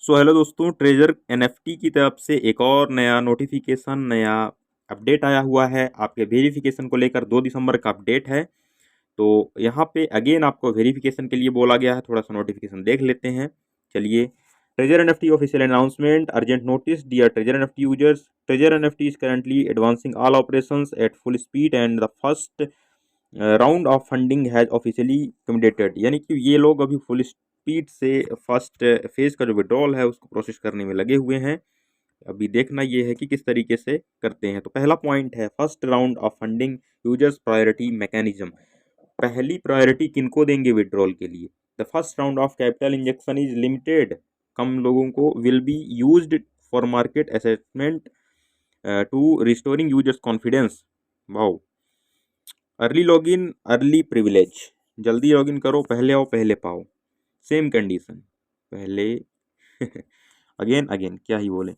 So hello दोस्तों, treasure NFT की तरफ से एक और नया नोटिफिकेशन, नया अपडेट आया हुआ है। आपके वेरिफिकेशन को लेकर 2 दिसंबर का अपडेट है। तो यहाँ पे अगेन आपको वेरिफिकेशन के लिए बोला गया है। थोड़ा सा नोटिफिकेशन देख लेते हैं। चलिए, treasure NFT official announcement, urgent notice dear treasure NFT users, treasure NFT is currently advancing all operations at full speed and the first round of funding has officially committed. यानी कि ये लोग अभी फुल स्पीड से first phase का जो withdrawal है उसको प्रोसेस करने में लगे हुए हैं। अभी देखना ये है कि किस तरीके से करते हैं। तो पहला पॉइंट है first round of funding users priority mechanism. पहली प्रायोरिटी किनको देंगे विड्रॉल के लिए? The first round of capital injection is limited, कम लोगों को will be used for market assessment to restoring users confidence. Wow. Early login early privilege, जल्दी login करो, पहले आओ पहले पाओ। सेम कंडीशन पहले अगेन अगेन क्या ही बोले।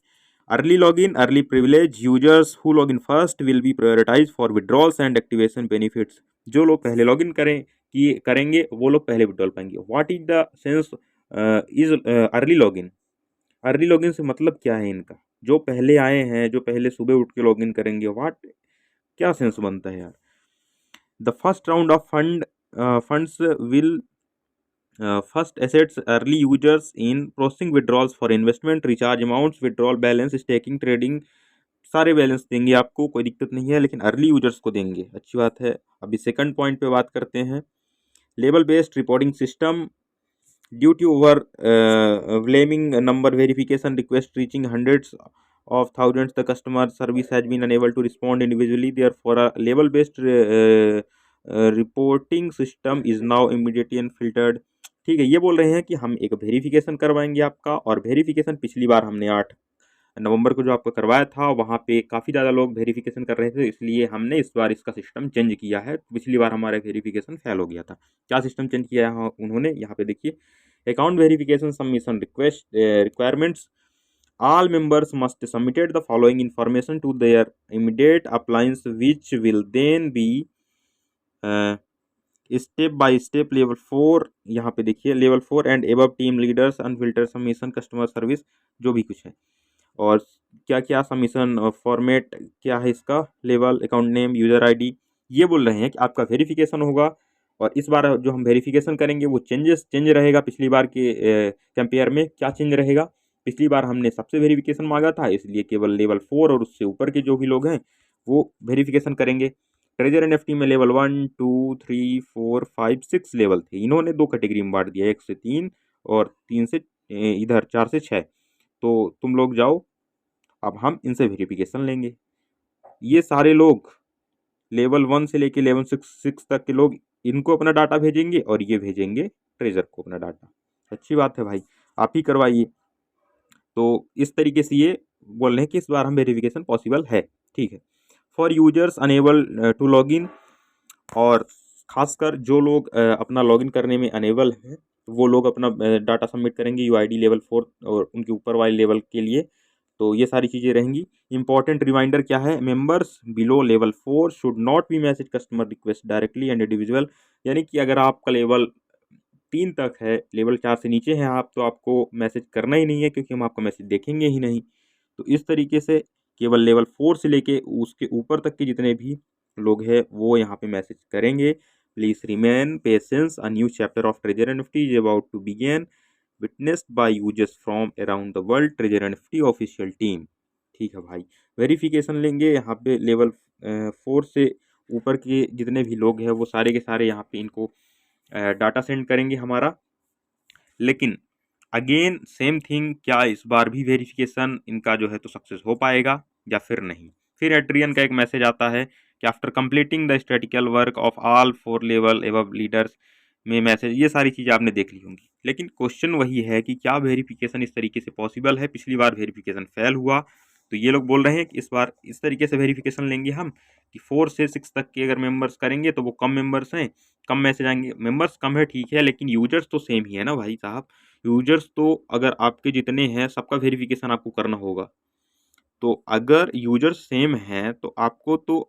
Early login early privilege, users who login first will be prioritise for withdrawals and activation benefits. जो लोग पहले लॉगिन करेंगे वो लोग पहले विड्रॉल पाएंगे। What is the sense is early login? Early login से मतलब क्या है इनका? जो पहले आए हैं, जो पहले सुबह उठ के लॉगिन करेंगे, व्हाट, क्या सेंस बनता है यार? The first round of funds will first assets early users in processing withdrawals for investment, recharge amounts, withdrawal balance, staking, trading, सारे बैलेंस देंगे आपको, कोई दिक्कत नहीं है, लेकिन अर्ली यूजर्स को देंगे, अच्छी बात है। अभी सेकंड पॉइंट पे बात करते हैं। Level based reporting system, due to over blaming number verification request reaching hundreds of thousands, the customer service has been unable to respond individually, therefore a label based reporting system is now immediately unfiltered. ठीक है, ये बोल रहे हैं कि हम एक verification करवाएंगे आपका, और वेरिफिकेशन पिछली बार हमने 8 नवंबर को जो आपको करवाया था वहाँ पे काफ़ी ज़्यादा लोग वेरिफिकेशन कर रहे थे, इसलिए हमने इस बार इसका सिस्टम चेंज किया है। पिछली बार हमारा वेरिफिकेशन फेल हो गया था। क्या सिस्टम चेंज किया है उन्होंने? यहाँ पे देखिए, account verification submission request requirements, all members must submit the following information to their immediate appliance, which will then be step by step level 4। यहाँ पे देखिए level 4 and above team leaders unfilter submission customer service, जो भी कुछ है। और क्या क्या सबमिशन फॉर्मेट क्या है इसका, level, account name, user ID. ये बोल रहे हैं कि आपका वेरिफिकेशन होगा, और इस बार जो हम वेरिफिकेशन करेंगे वो चेंज रहेगा पिछली बार के कंपेयर में। क्या चेंज रहेगा? पिछली बार हमने सबसे वेरिफिकेशन मांगा था, इसलिए केवल लेवल 4 और उससे ऊपर के जो भी लोग हैं वो वेरिफिकेशन करेंगे। ट्रेजर एनएफटी में लेवल 1 2 3 4 5 6 लेवल थे, इन्होंने 2 कैटेगरी में बांट दिया, 1 से 3 और 3 से इधर 4 से 6। तो तुम लोग जाओ, अब हम इनसे वेरिफिकेशन लेंगे। ये सारे लोग लेवल 1 से लेके लेवल 6 तक के लोग इनको अपना डाटा भेजेंगे, और ये भेजेंगे ट्रेजर को अपना डाटा। अच्छी बात है भाई, आप ही करवाइए। तो इस तरीके से ये बोल रहे हैं कि इस बार हम वेरिफिकेशन पॉसिबल है। ठीक है, for users unable to log in, और खासकर जो लोग अपना लॉगिन करने में अनेबल हैं वो लोग अपना डाटा सबमिट करेंगे यूआईडी लेवल 4 और उनके ऊपर वाले लेवल के लिए। तो ये सारी चीज़ें रहेंगी। इंपॉर्टेंट रिमाइंडर क्या है? Members below level 4 should not be message customer request directly and individual. यानी कि अगर आपका लेवल 3 तक है, लेवल 4 से नीचे हैं आप, तो आपको मैसेज करना ही नहीं है, क्योंकि हम आपका मैसेज देखेंगे ही नहीं। तो इस तरीके से केवल लेवल 4 से लेके उसके ऊपर तक के जितने भी लोग हैं वो यहाँ पे मैसेज करेंगे। Please remain patience, a new chapter of treasure NFT is about to begin, witnessed by users from around the world, treasure NFT official team. ठीक है भाई, वेरिफिकेशन लेंगे यहाँ पे लेवल 4 से ऊपर के जितने भी लोग हैं वो सारे के सारे यहाँ पे इनको डाटा सेंड करेंगे हमारा। लेकिन अगेन सेम थिंग, क्या इस बार भी वेरिफिकेशन इनका जो है तो सक्सेस हो पाएगा या फिर नहीं? फिर एट्रियन का एक मैसेज आता है कि after completing the statistical work of all 4 level above leaders में मैसेज। ये सारी चीज़ें आपने देख ली होंगी, लेकिन क्वेश्चन वही है कि क्या वेरिफिकेशन इस तरीके से पॉसिबल है? पिछली बार वेरिफिकेशन फेल हुआ, तो ये लोग बोल रहे हैं कि इस बार इस तरीके से वेरिफिकेशन लेंगे हम कि 4 से 6 तक के अगर मेंबर्स करेंगे तो वो कम मेंबर्स हैं, कम मैसेज आएंगे। मेंबर्स कम है ठीक है, लेकिन यूजर्स तो सेम ही है ना भाई साहब। यूजर्स तो अगर आपके जितने हैं सबका वेरिफिकेशन आपको करना होगा। तो अगर यूजर्स सेम हैं तो आपको तो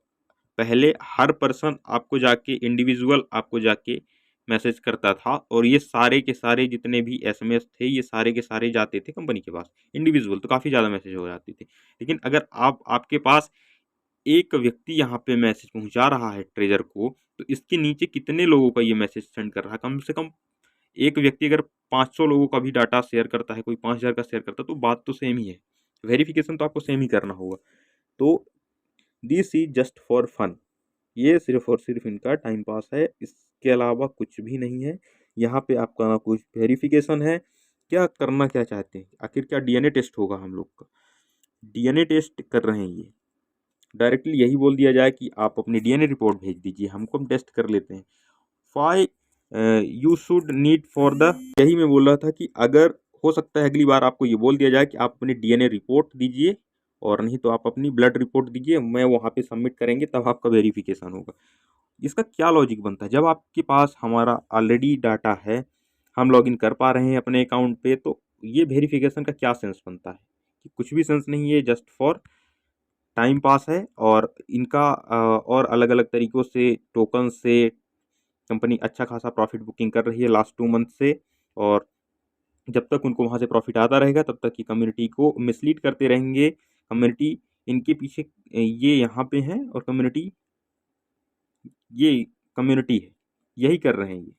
पहले हर पर्सन आपको जाके इंडिविजुअल आपको जाके मैसेज करता था और ये सारे के सारे जितने भी एसएमएस थे ये सारे के सारे जाते थे कंपनी के पास। इंडिविजुअल तो काफ़ी ज़्यादा मैसेज हो जाती थी, लेकिन अगर आपके पास एक व्यक्ति यहाँ पे मैसेज पहुंचा रहा है ट्रेजर को, तो इसके नीचे कितने लोगों का ये मैसेज सेंड कर रहा है? कम से कम एक व्यक्ति अगर 500 लोगों का भी डाटा शेयर करता है, कोई 5000 का शेयर करता है, तो बात तो सेम ही है। वेरिफिकेशन तो आपको सेम ही करना होगा। तो this is just for fun, ये सिर्फ और सिर्फ इनका टाइम पास है, इसके अलावा कुछ भी नहीं है। यहाँ पे आपका ना कुछ वेरिफिकेशन है। क्या करना क्या चाहते हैं आखिर? क्या डीएनए टेस्ट होगा हम लोग का? डीएनए टेस्ट कर रहे हैं ये। डायरेक्टली यही बोल दिया जाए कि आप अपनी डीएनए रिपोर्ट भेज दीजिए, हमको हम टेस्ट कर लेते हैं। Why you should need for the, यही मैं बोल रहा था कि अगर हो सकता है अगली बार आपको ये बोल दिया जाए कि आप अपनी डीएनए रिपोर्ट दीजिए, और नहीं तो आप अपनी ब्लड रिपोर्ट दीजिए, मैं वहाँ पे सबमिट करेंगे तब आपका वेरिफिकेशन होगा। इसका क्या लॉजिक बनता है? जब आपके पास हमारा ऑलरेडी डाटा है, हम लॉगिन कर पा रहे हैं अपने अकाउंट पे, तो ये वेरिफिकेशन का क्या सेंस बनता है? कि कुछ भी सेंस नहीं है, जस्ट फॉर टाइम पास है। और इनका और अलग अलग तरीक़ों से टोकन से कंपनी अच्छा खासा प्रॉफिट बुकिंग कर रही है लास्ट 2 मंथ से, और जब तक उनको वहाँ से प्रॉफिट आता रहेगा तब तक की कम्युनिटी को मिसलीड करते रहेंगे। कम्युनिटी इनके पीछे ये यहाँ पे हैं, और कम्युनिटी है, यही कर रहे हैं ये।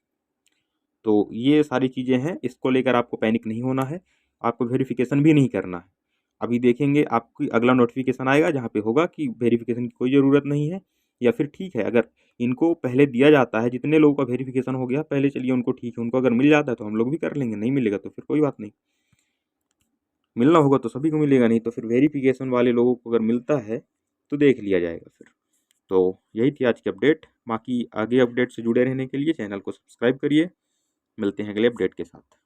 तो ये सारी चीज़ें हैं, इसको लेकर आपको पैनिक नहीं होना है, आपको वेरिफिकेशन भी नहीं करना है। अभी देखेंगे आपकी अगला नोटिफिकेशन आएगा जहाँ पे होगा कि वेरिफिकेशन की कोई ज़रूरत नहीं है, या फिर ठीक है अगर इनको पहले दिया जाता है, जितने लोगों का वेरिफिकेशन हो गया पहले, चलिए उनको ठीक है, उनको अगर मिल जाता है तो हम लोग भी कर लेंगे, नहीं मिलेगा तो फिर कोई बात नहीं। मिलना होगा तो सभी को मिलेगा, नहीं तो फिर वेरिफिकेशन वाले लोगों को अगर मिलता है तो देख लिया जाएगा फिर। तो यही थी आज की अपडेट। बाकी आगे अपडेट से जुड़े रहने के लिए चैनल को सब्सक्राइब करिए। मिलते हैं अगले अपडेट के साथ।